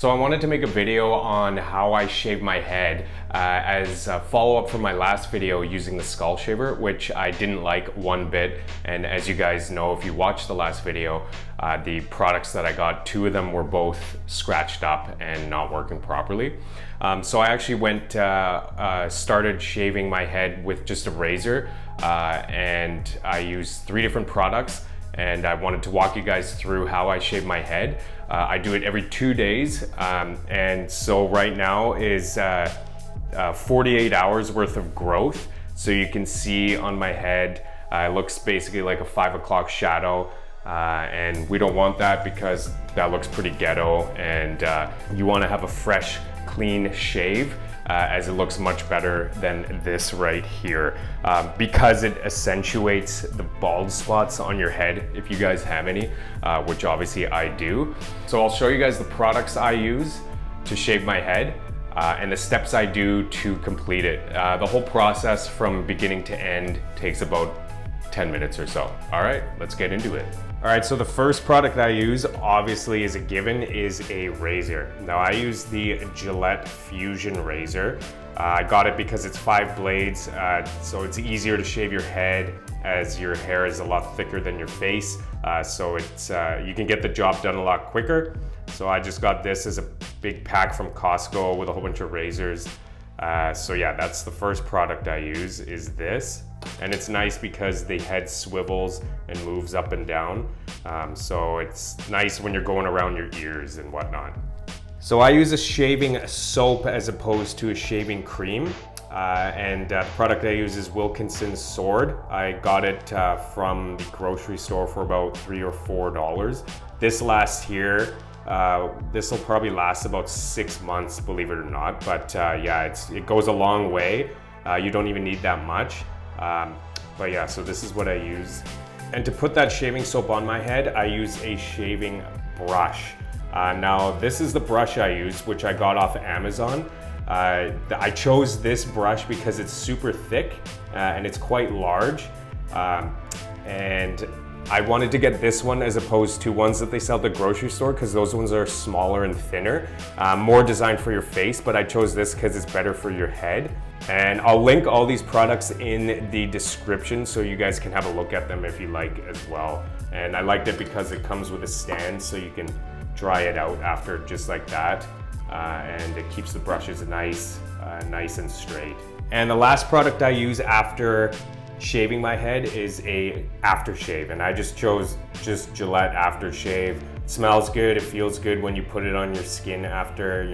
So I wanted to make a video on how I shave my head as a follow-up from my last video using the skull shaver, which I didn't like one bit. And as you guys know, if you watched the last video, the products that I got, two of them were both scratched up and not working properly. So I actually started shaving my head with just a razor, and I used 3 different products. And I wanted to walk you guys through how I shave my head. I do it every 2 days, and so right now is 48 hours worth of growth. So you can see on my head, it looks basically like a 5 o'clock shadow, and we don't want that because that looks pretty ghetto, and you want to have a fresh, clean shave. As it looks much better than this right here, because it accentuates the bald spots on your head if you guys have any, which obviously I do. So I'll show you guys the products I use to shave my head and the steps I do to complete it. The whole process from beginning to end takes about 10 minutes or so. All right, let's get into it. All right, so the first product I use, obviously is a given, is a razor. Now I use the Gillette Fusion razor. I got it because it's 5 blades, so it's easier to shave your head as your hair is a lot thicker than your face. So you can get the job done a lot quicker. So I just got this as a big pack from Costco with a whole bunch of razors. So yeah, that's the first product I use, is this. And it's nice because the head swivels and moves up and down. So it's nice when you're going around your ears and whatnot. So I use a shaving soap as opposed to a shaving cream. And the product I use is Wilkinson's Sword. I got it from the grocery store for about $3 or $4. This lasts here. This will probably last about 6 months, believe it or not. But yeah, it goes a long way. You don't even need that much. But yeah, so this is what I use. And to put that shaving soap on my head, I use a shaving brush. Now this is the brush I use, which I got off Amazon. I chose this brush because it's super thick and it's quite large. And I wanted to get this one as opposed to ones that they sell at the grocery store, because those ones are smaller and thinner, more designed for your face, but I chose this because it's better for your head. And I'll link all these products in the description so you guys can have a look at them if you like as well. And I liked it because it comes with a stand so you can dry it out after, just like that. And it keeps the brushes nice and straight. And the last product I use after shaving my head is a aftershave, and I just chose Gillette Aftershave. It smells good, it feels good when you put it on your skin after.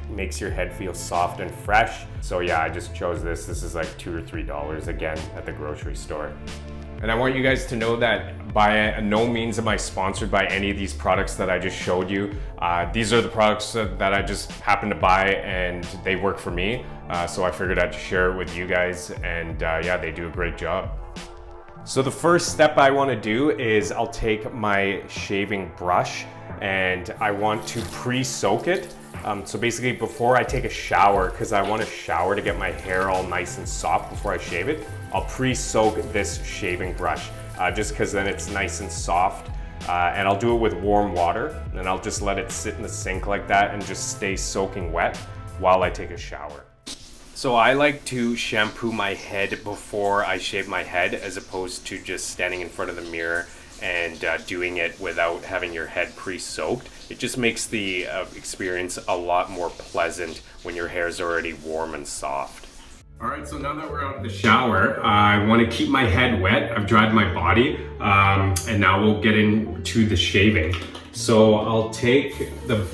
Makes your head feel soft and fresh. So yeah, I just chose this. This is like $2 or $3 again at the grocery store. And I want you guys to know that by no means am I sponsored by any of these products that I just showed you. These are the products that I just happened to buy and they work for me. So I figured I'd share it with you guys, and yeah, they do a great job. So the first step I want to do is I'll take my shaving brush and I want to pre-soak it. So basically before I take a shower, because I want to shower to get my hair all nice and soft before I shave it, I'll pre-soak this shaving brush just because then it's nice and soft. And I'll do it with warm water, and I'll just let it sit in the sink like that and just stay soaking wet while I take a shower. So I like to shampoo my head before I shave my head, as opposed to just standing in front of the mirror and doing it without having your head pre-soaked. It just makes the experience a lot more pleasant when your hair's already warm and soft. All right, so now that we're out of the shower, I want to keep my head wet. I've dried my body, and now we'll get into the shaving. So I'll take the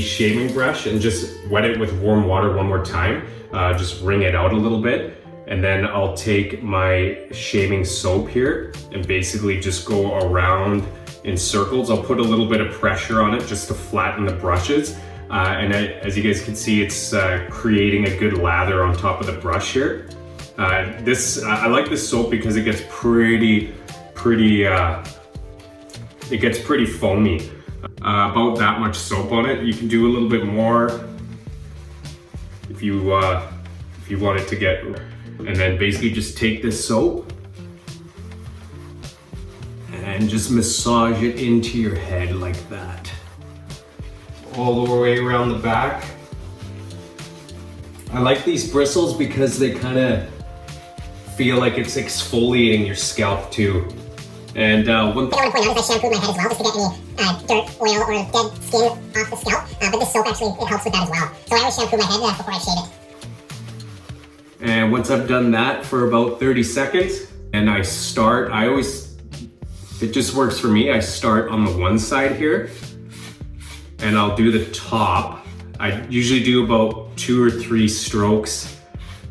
shaving brush and just wet it with warm water one more time. Just wring it out a little bit. And then I'll take my shaving soap here and basically just go around in circles. I'll put a little bit of pressure on it just to flatten the brushes. And as you guys can see, it's creating a good lather on top of the brush here. I like this soap because it gets pretty foamy. About that much soap on it. You can do a little bit more if you want it to get. And then basically just take this soap and just massage it into your head like that. all the way around the back. I like these bristles because they kind of feel like it's exfoliating your scalp too. And one thing I want to point out is I shampooed my head as well just to get any dirt, oil, or dead skin off the scalp. But this soap actually, it helps with that as well. So I always shampoo my head before I shave it. And once I've done that for about 30 seconds, and I always, it just works for me. I start on the one side here, and I'll do the top. I usually do about 2 or 3 strokes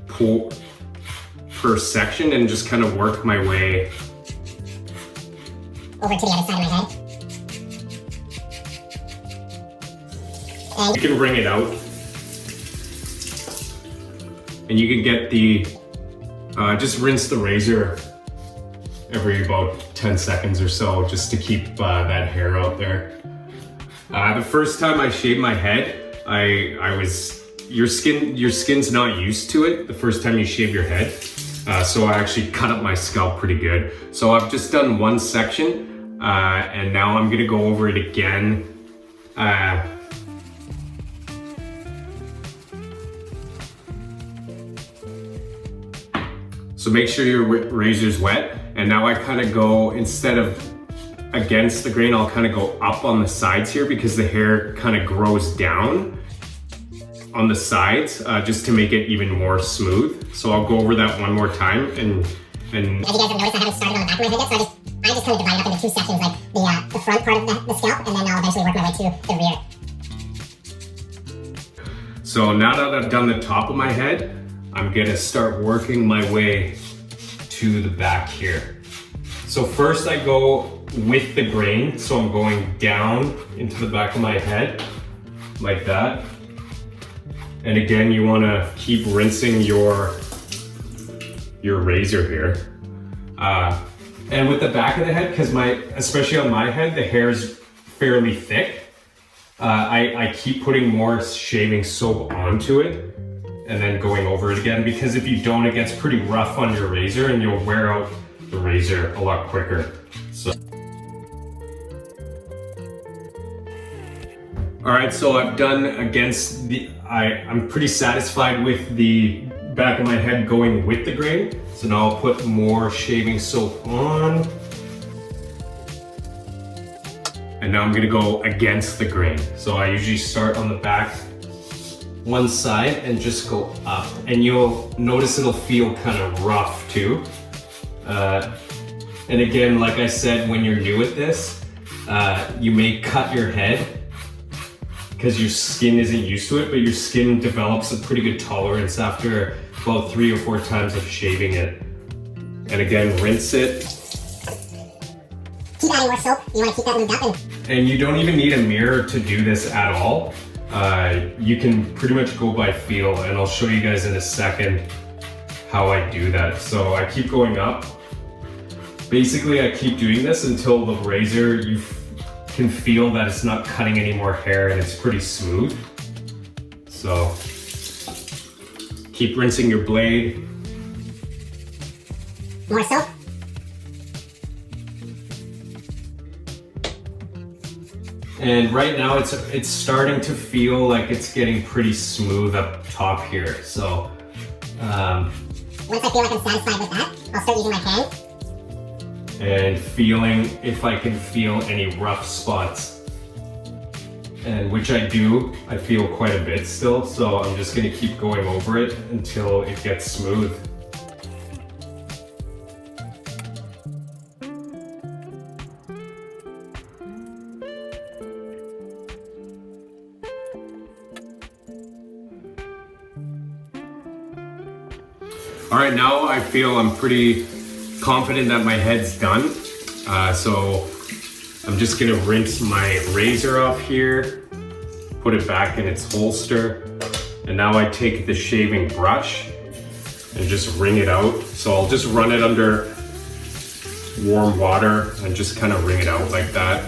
per section and just kind of work my way over to the other side of my head. And you can wring it out. And you can get the, just rinse the razor every about 10 seconds or so just to keep that hair out there. The first time I shaved my head, your skin's not used to it the first time you shave your head. So I actually cut up my scalp pretty good. So I've just done one section, and now I'm gonna go over it again. So make sure your razor's wet. And now I kind of go, instead of against the grain, I'll kind of go up on the sides here because the hair kind of grows down on the sides just to make it even more smooth. So I'll go over that one more time. And as you guys have noticed, I haven't started on the back of my head yet, so I just kind of divide it up into 2 sections, like the front part of the scalp, and then I'll eventually work my way to the rear. So now that I've done the top of my head, I'm gonna start working my way to the back here. So first I go with the grain, so I'm going down into the back of my head, like that. And again, you wanna keep rinsing your razor here. And with the back of the head, because especially on my head, the hair is fairly thick, I keep putting more shaving soap onto it and then going over it again, because if you don't, it gets pretty rough on your razor and you'll wear out the razor a lot quicker. So. All right, so I've done against the, I'm pretty satisfied with the back of my head going with the grain. So now I'll put more shaving soap on. And now I'm gonna go against the grain. So I usually start on the back one side and just go up. And you'll notice it'll feel kind of rough too. And again, like I said, when you're new at this, you may cut your head because your skin isn't used to it, but your skin develops a pretty good tolerance after about 3 or 4 times of shaving it. And again, rinse it. Keep adding more soap. You want to keep that lubed up. And you don't even need a mirror to do this at all. You can pretty much go by feel, and I'll show you guys in a second how I do that. So I keep going up. Basically, I keep doing this until the razor, you can feel that it's not cutting any more hair and it's pretty smooth. So keep rinsing your blade. More soap. And right now it's starting to feel like it's getting pretty smooth up top here. So once I feel like I'm satisfied with that, I'll start using my hand. And feeling if I can feel any rough spots. And which I do, I feel quite a bit still, so I'm just gonna keep going over it until it gets smooth. All right, now I feel I'm pretty confident that my head's done. So I'm just gonna rinse my razor off here, put it back in its holster. And now I take the shaving brush and just wring it out. So I'll just run it under warm water and just kind of wring it out like that.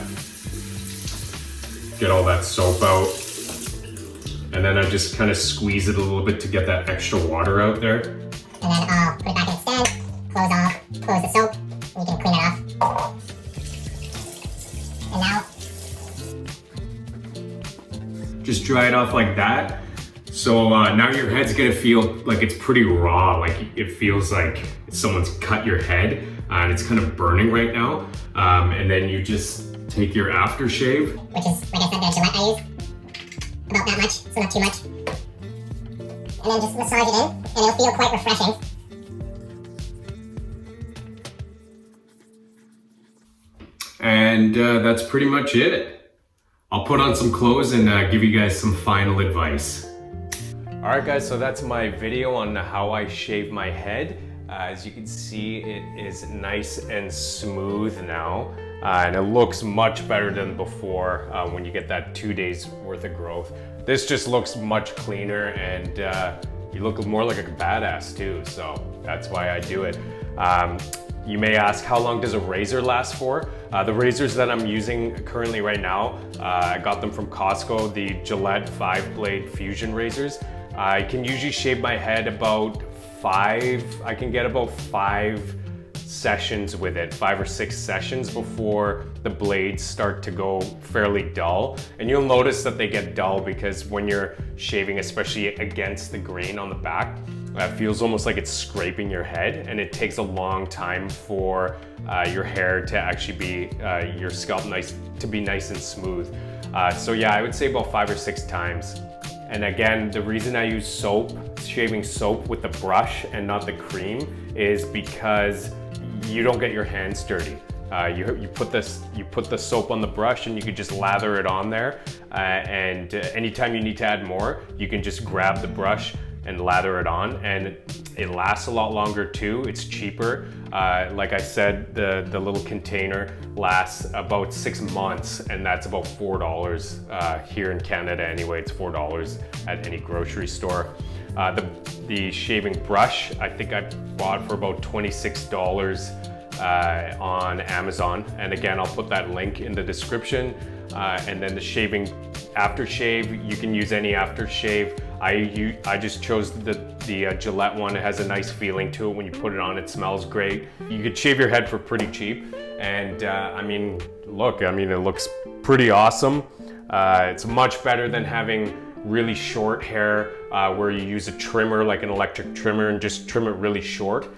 Get all that soap out. And then I just kind of squeeze it a little bit to get that extra water out there. And then I'll put it back in its stand, close the soap, and you can clean it off. And now, dry it off like that. So now your head's gonna feel like it's pretty raw, like it feels like someone's cut your head and it's kind of burning right now. And then you just take your aftershave. Which is, like I said, the Gillette I use. About that much, so not too much. And then just massage it in, and it'll feel quite refreshing. And that's pretty much it. I'll put on some clothes and give you guys some final advice. All right guys, so that's my video on how I shave my head. As you can see, it is nice and smooth now. And it looks much better than before when you get that 2 days worth of growth. This just looks much cleaner, and you look more like a badass too, so that's why I do it. You may ask, how long does a razor last for? The razors that I'm using currently right now, I got them from Costco, the Gillette 5-blade fusion razors. I can usually shave my head about I can get about 5 sessions with it, 5 or 6 sessions before the blades start to go fairly dull. And you'll notice that they get dull because when you're shaving, especially against the grain on the back, it feels almost like it's scraping your head, and it takes a long time for your hair to actually be, your scalp to be nice and smooth. So yeah, I would say about 5 or 6 times. And again, the reason I use soap, shaving soap with the brush and not the cream, is because you don't get your hands dirty. You put the soap on the brush and you can just lather it on there. And anytime you need to add more, you can just grab the brush and lather it on, and it lasts a lot longer too. It's cheaper. Like I said, the little container lasts about 6 months, and that's about $4 here in Canada anyway. It's $4 at any grocery store. The shaving brush, I think I bought for about $26 on Amazon. And again, I'll put that link in the description. And then the shaving aftershave, you can use any aftershave. I just chose the Gillette one. It has a nice feeling to it. When you put it on, it smells great. You could shave your head for pretty cheap. And I mean, look, I mean, it looks pretty awesome. It's much better than having really short hair where you use a trimmer, like an electric trimmer, and just trim it really short.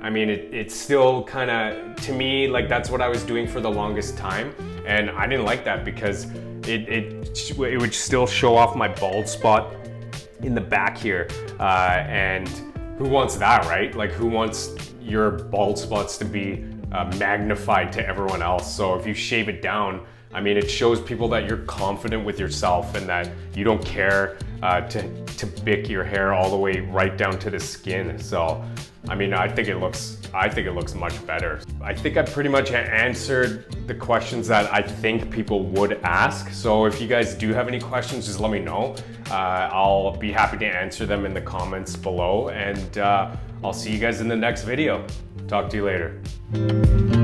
I mean, it's still kind of, to me, like that's what I was doing for the longest time. And I didn't like that because it would still show off my bald spot in the back here. And who wants that, right? Like, who wants your bald spots to be magnified to everyone else? So if you shave it down, I mean, it shows people that you're confident with yourself and that you don't care to bick your hair all the way right down to the skin. So, I mean, I think it looks much better. I think I pretty much answered the questions that I think people would ask. So if you guys do have any questions, just let me know. I'll be happy to answer them in the comments below, and I'll see you guys in the next video. Talk to you later.